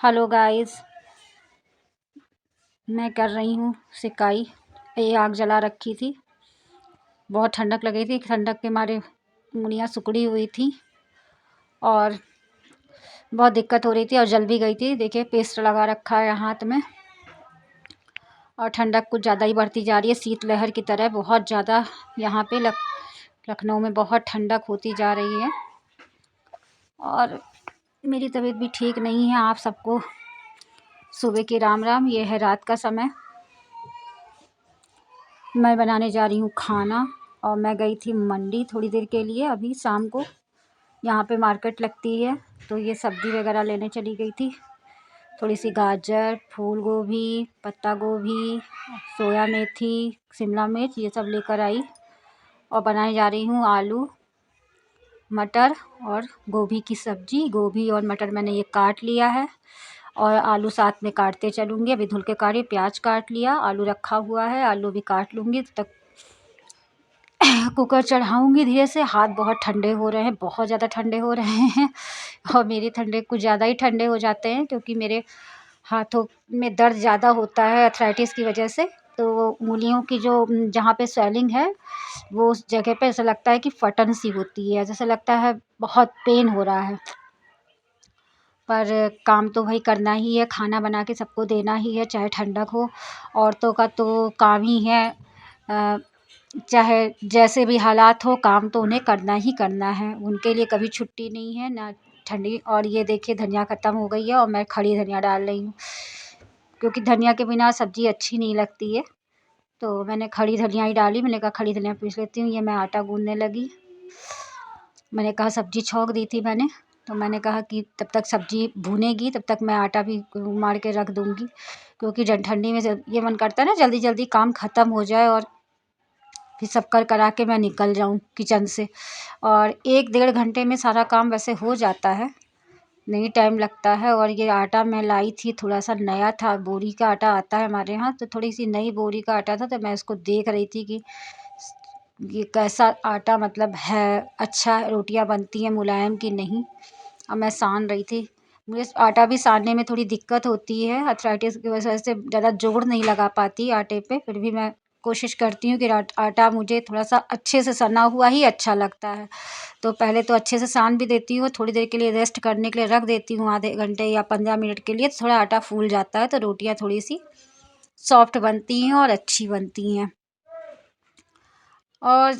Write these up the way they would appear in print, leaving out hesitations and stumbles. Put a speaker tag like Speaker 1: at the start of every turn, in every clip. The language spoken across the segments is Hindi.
Speaker 1: हेलो गाइस, मैं कर रही हूँ सिकाई। ये आग जला रखी थी। बहुत ठंडक लगी थी। ठंडक के मारे उंगलियाँ सिकुड़ी हुई थी और बहुत दिक्कत हो रही थी और जल भी गई थी। देखिए पेस्ट लगा रखा है हाथ में और ठंडक कुछ ज़्यादा ही बढ़ती जा रही है, शीतलहर की तरह। बहुत ज़्यादा यहाँ पे लखनऊ में बहुत ठंडक होती जा रही है और मेरी तबीयत भी ठीक नहीं है। आप सबको सुबह की राम राम। ये है रात का समय। मैं बनाने जा रही हूँ खाना और मैं गई थी मंडी थोड़ी देर के लिए। अभी शाम को यहाँ पे मार्केट लगती है तो ये सब्ज़ी वगैरह लेने चली गई थी। थोड़ी सी गाजर, फूल गोभी, पत्ता गोभी, सोया मेथी, शिमला मिर्च ये सब लेकर आई और बनाने जा रही हूँ आलू मटर और गोभी की सब्ज़ी। गोभी और मटर मैंने ये काट लिया है और आलू साथ में काटते चलूँगी। अभी धुल के काटी, प्याज काट लिया, आलू रखा हुआ है, आलू भी काट लूँगी। तब तक कुकर चढ़ाऊँगी धीरे से। हाथ बहुत ठंडे हो रहे हैं, बहुत ज़्यादा ठंडे हो रहे हैं और मेरे ठंडे कुछ ज़्यादा ही ठंडे हो जाते हैं क्योंकि मेरे हाथों में दर्द ज़्यादा होता है अर्थराइटिस की वजह से। तो उंगलियों की जो जहाँ पे स्वेलिंग है वो उस जगह पे ऐसा लगता है कि फटन सी होती है, जैसे लगता है बहुत पेन हो रहा है। पर काम तो भाई करना ही है, खाना बना के सबको देना ही है, चाहे ठंडक हो। औरतों का तो काम ही है, चाहे जैसे भी हालात हो काम तो उन्हें करना ही करना है। उनके लिए कभी छुट्टी नहीं है ना ठंडी। और ये देखिए धनिया ख़त्म हो गई है और मैं खड़ी धनिया डाल रही हूँ क्योंकि धनिया के बिना सब्ज़ी अच्छी नहीं लगती है। तो मैंने खड़ी धनिया ही डाली। मैंने कहा खड़ी धनिया पीस लेती हूँ। ये मैं आटा गूँदने लगी। मैंने कहा सब्ज़ी छौंक दी थी मैंने, तो मैंने कहा कि तब तक सब्ज़ी भूनेगी तब तक मैं आटा भी मार के रख दूँगी क्योंकि ठंडी में ये मन करता है ना जल्दी जल्दी काम ख़त्म हो जाए और फिर सब कर करा के मैं निकल जाऊँ किचन से। और 1 डेढ़ घंटे में सारा काम वैसे हो जाता है, नहीं टाइम लगता है। और ये आटा मैं लाई थी थोड़ा सा नया था, बोरी का आटा आता है हमारे यहाँ, तो थोड़ी सी नई बोरी का आटा था। तो मैं इसको देख रही थी कि ये कैसा आटा मतलब है, अच्छा रोटियां बनती हैं मुलायम की नहीं। अब मैं सान रही थी। मुझे आटा भी सानने में थोड़ी दिक्कत होती है, अर्थराइटिस की वजह से ज़्यादा जोर नहीं लगा पाती आटे पे। फिर भी मैं कोशिश करती हूँ कि आटा मुझे थोड़ा सा अच्छे से सना हुआ ही अच्छा लगता है। तो पहले तो अच्छे से सान भी देती हूँ, थोड़ी देर के लिए रेस्ट करने के लिए रख देती हूँ, आधे घंटे या 15 मिनट के लिए। थोड़ा आटा फूल जाता है तो रोटियाँ थोड़ी सी सॉफ्ट बनती हैं और अच्छी बनती हैं। और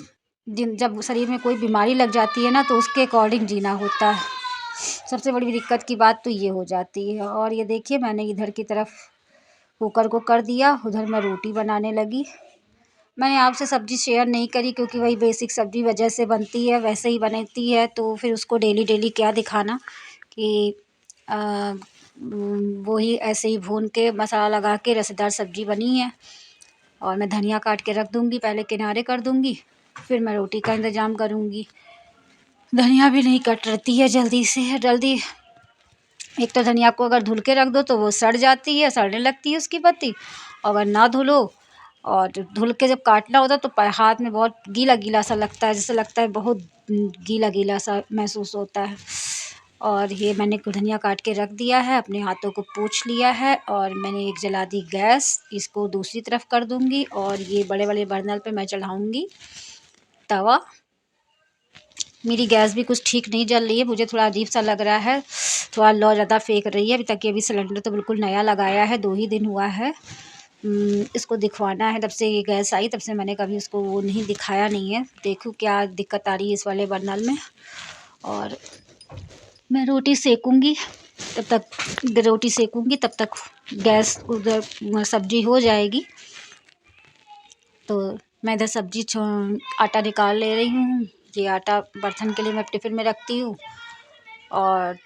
Speaker 1: जब शरीर में कोई बीमारी लग जाती है ना तो उसके अकॉर्डिंग जीना होता है। सबसे बड़ी दिक्कत की बात तो ये हो जाती है। और ये देखिए मैंने इधर की तरफ कुकर को कर दिया, उधर मैं रोटी बनाने लगी। मैंने आपसे सब्ज़ी शेयर नहीं करी क्योंकि वही बेसिक सब्ज़ी वजह से बनती है, वैसे ही बनती है तो फिर उसको डेली डेली क्या दिखाना कि वही ऐसे ही भून के मसाला लगा के रसेदार सब्ज़ी बनी है। और मैं धनिया काट के रख दूँगी, पहले किनारे कर दूँगी, फिर मैं रोटी का इंतज़ाम करूँगी। धनिया भी नहीं कटती है जल्दी से जल्दी। एक तो धनिया को अगर धुल के रख दो तो वो सड़ जाती है, सड़ने लगती है उसकी पत्ती। अगर ना धुलो और धुल के जब काटना होता है तो हाथ में बहुत गीला गीला सा लगता है, जैसे लगता है बहुत गीला गीला सा महसूस होता है। और ये मैंने धनिया काट के रख दिया है, अपने हाथों को पोंछ लिया है और मैंने एक जला दी गैस। इसको दूसरी तरफ कर दूँगी और ये बड़े वाले बर्नल पे मैं चढ़ाऊँगी तवा। मेरी गैस भी कुछ ठीक नहीं जल रही है, मुझे थोड़ा अजीब सा लग रहा है, थोड़ा लौ ज़्यादा फेंक रही है। अभी तक ये भी सिलेंडर तो बिल्कुल नया लगाया है, 2 ही दिन हुआ है। इसको दिखवाना है, तब से ये गैस आई तब से मैंने कभी उसको वो नहीं दिखाया नहीं है। देखूँ क्या दिक्कत आ रही है इस वाले बर्नल में। और मैं रोटी सेकूँगी तब तक गैस उधर सब्ज़ी हो जाएगी। तो मैं इधर सब्ज़ी आटा निकाल ले रही हूँ। ये आटा बर्तन के लिए मैं टिफ़िन में रखती हूँ और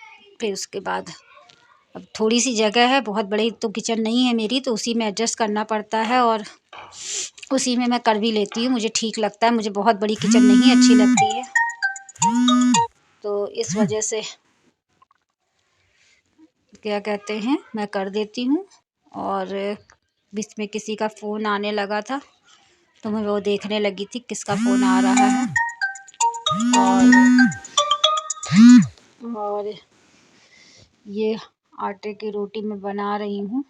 Speaker 1: फिर उसके बाद अब थोड़ी सी जगह है, बहुत बड़ी तो किचन नहीं है मेरी, तो उसी में एडजस्ट करना पड़ता है और उसी में मैं कर भी लेती हूँ। मुझे ठीक लगता है, मुझे बहुत बड़ी किचन नहीं अच्छी लगती है, तो इस वजह से क्या कहते हैं मैं कर देती हूँ। और बीच में किसी का फ़ोन आने लगा था तो मैं वो देखने लगी थी किसका फ़ोन आ रहा है। और ये आटे की रोटी मैं बना रही हूँ।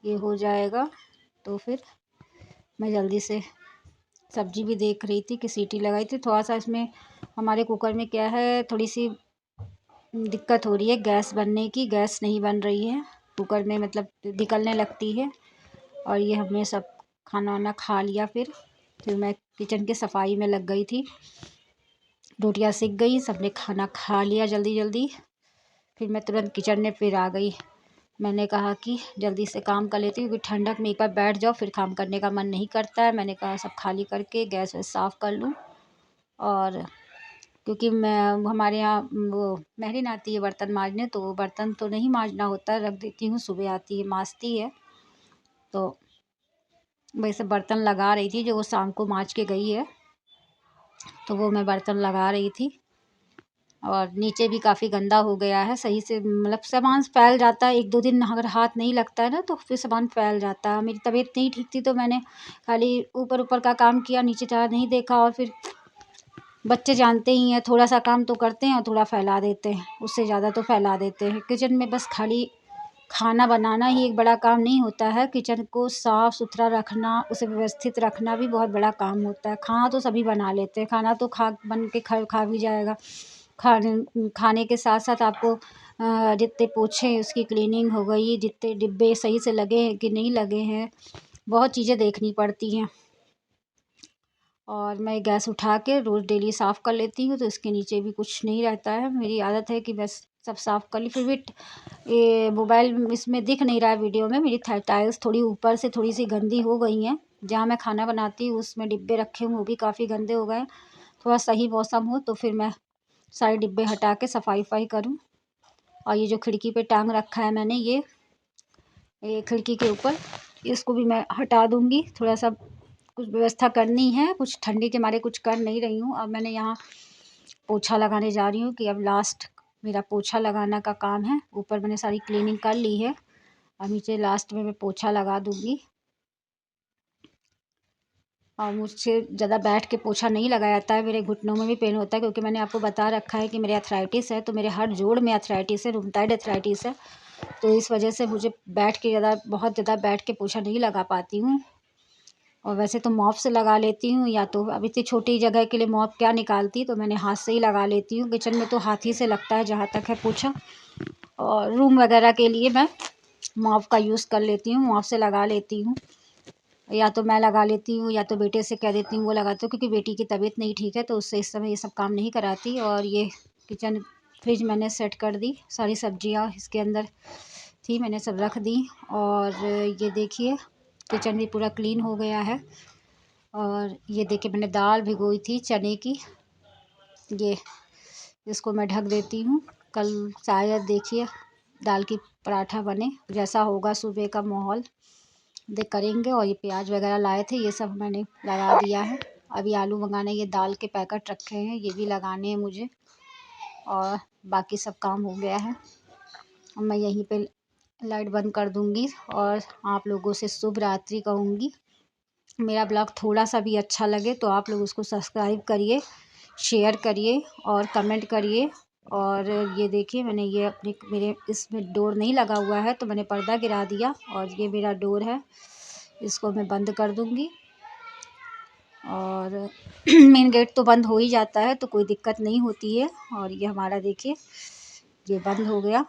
Speaker 1: ये हो जाएगा तो फिर मैं जल्दी से सब्जी भी देख रही थी कि सीटी लगाई थी। थोड़ा सा इसमें हमारे कुकर में क्या है, थोड़ी सी दिक्कत हो रही है गैस बनने की। गैस नहीं बन रही है कुकर में, मतलब निकलने लगती है। और ये हमने सब खाना वाना खा लिया। फिर मैं किचन की सफाई में लग गई थी। रोटियां सिक गई, सबने खाना खा लिया जल्दी जल्दी। फिर मैं तुरंत किचन में फिर आ गई। मैंने कहा कि जल्दी से काम कर लेती हूँ, क्योंकि ठंडक में एक बार बैठ जाओ फिर काम करने का मन नहीं करता है। मैंने कहा सब खाली करके गैस वैस साफ़ कर लूँ। और क्योंकि मैं हमारे यहाँ वो मेहरीन आती है बर्तन मांजने, तो वो बर्तन तो नहीं मांजना होता है, रख देती हूँ। सुबह आती है मांजती है। तो वैसे बर्तन लगा रही थी, जो वो शाम को मांज के गई है, तो वो मैं बर्तन लगा रही थी। और नीचे भी काफ़ी गंदा हो गया है सही से, मतलब सामान फैल जाता है। 1-2 दिन अगर हाथ नहीं लगता है ना तो फिर सामान फैल जाता है। मेरी तबीयत नहीं ठीक थी तो मैंने खाली ऊपर ऊपर का काम किया, नीचे ज़्यादा नहीं देखा। और फिर बच्चे जानते ही हैं, थोड़ा सा काम तो करते हैं और थोड़ा फैला देते हैं, उससे ज़्यादा तो फैला देते हैं। किचन में बस खाली खाना बनाना ही एक बड़ा काम नहीं होता है, किचन को साफ़ सुथरा रखना, उसे व्यवस्थित रखना भी बहुत बड़ा काम होता है। खाना तो सभी बना लेते हैं, खाना तो बन के खा भी जाएगा। खाने के साथ साथ आपको जितने पोछे उसकी क्लीनिंग हो गई, जितने डिब्बे सही से लगे हैं कि नहीं लगे हैं, बहुत चीज़ें देखनी पड़ती हैं। और मैं गैस उठा के रोज़ डेली साफ़ कर लेती हूँ, तो इसके नीचे भी कुछ नहीं रहता है। मेरी आदत है कि बस सब साफ़ कर ली। फिर भी ये मोबाइल इसमें दिख नहीं रहा है वीडियो में, मेरी टाइल्स थोड़ी ऊपर से थोड़ी सी गंदी हो गई हैं। जहाँ मैं खाना बनाती हूँ उसमें डिब्बे रखे हुए वो भी काफ़ी गंदे हो गए। थोड़ा सही मौसम हो तो फिर मैं सारे डिब्बे हटा के सफाई वफाई करूँ। और ये जो खिड़की पे टांग रखा है मैंने, ये खिड़की के ऊपर, इसको भी मैं हटा दूँगी। थोड़ा सा कुछ व्यवस्था करनी है, कुछ ठंडी के मारे कुछ कर नहीं रही हूँ। अब मैंने यहाँ पोछा लगाने जा रही हूँ कि अब लास्ट मेरा पोछा लगाना का काम है। ऊपर मैंने सारी क्लीनिंग कर ली है, अब नीचे लास्ट में मैं पोछा लगा दूँगी। और मुझसे ज़्यादा बैठ के पोछा नहीं लगाया जाता है, मेरे घुटनों में भी पेन होता है, क्योंकि मैंने आपको बता रखा है कि मेरे अर्थराइटिस है। तो मेरे हर जोड़ में अर्थराइटिस है, रूमेटॉइड अर्थराइटिस है। तो इस वजह से मुझे बैठ के बहुत ज़्यादा बैठ के पोछा नहीं लगा पाती हूँ। और वैसे तो मॉप से लगा लेती हूँ, या तो अब इतनी छोटी जगह के लिए मॉप क्या निकालती, तो मैंने हाथ से ही लगा लेती हूँ। किचन में तो हाथ ही से लगता है जहाँ तक है पोछा। और रूम वगैरह के लिए मैं मॉप का यूज़ कर लेती हूँ, मॉप से लगा लेती हूँ। या तो मैं लगा लेती हूँ या तो बेटे से कह देती हूँ वो लगाते हो, क्योंकि बेटी की तबीयत नहीं ठीक है तो उससे इस समय ये सब काम नहीं कराती। और ये किचन फ्रिज मैंने सेट कर दी, सारी सब्जियाँ इसके अंदर थी मैंने सब रख दी। और ये देखिए किचन भी पूरा क्लीन हो गया है। और ये देखिए मैंने दाल भिगोई थी चने की, ये इसको मैं ढक देती हूँ। कल शायद देखिए दाल की पराठा बने, जैसा होगा सुबह का माहौल देख करेंगे। और ये प्याज वगैरह लाए थे, ये सब मैंने लगा दिया है। अभी आलू मंगाने, ये दाल के पैकेट रखे हैं, ये भी लगाने हैं मुझे। और बाकी सब काम हो गया है। अब मैं यहीं पे लाइट बंद कर दूँगी और आप लोगों से शुभ रात्रि कहूँगी। मेरा ब्लॉग थोड़ा सा भी अच्छा लगे तो आप लोग उसको सब्सक्राइब करिए, शेयर करिए और कमेंट करिए। और ये देखिए मैंने ये मेरे इसमें डोर नहीं लगा हुआ है तो मैंने पर्दा गिरा दिया, और ये मेरा डोर है, इसको मैं बंद कर दूँगी। और मेन गेट तो बंद हो ही जाता है तो कोई दिक्कत नहीं होती है। और ये हमारा देखिए ये बंद हो गया।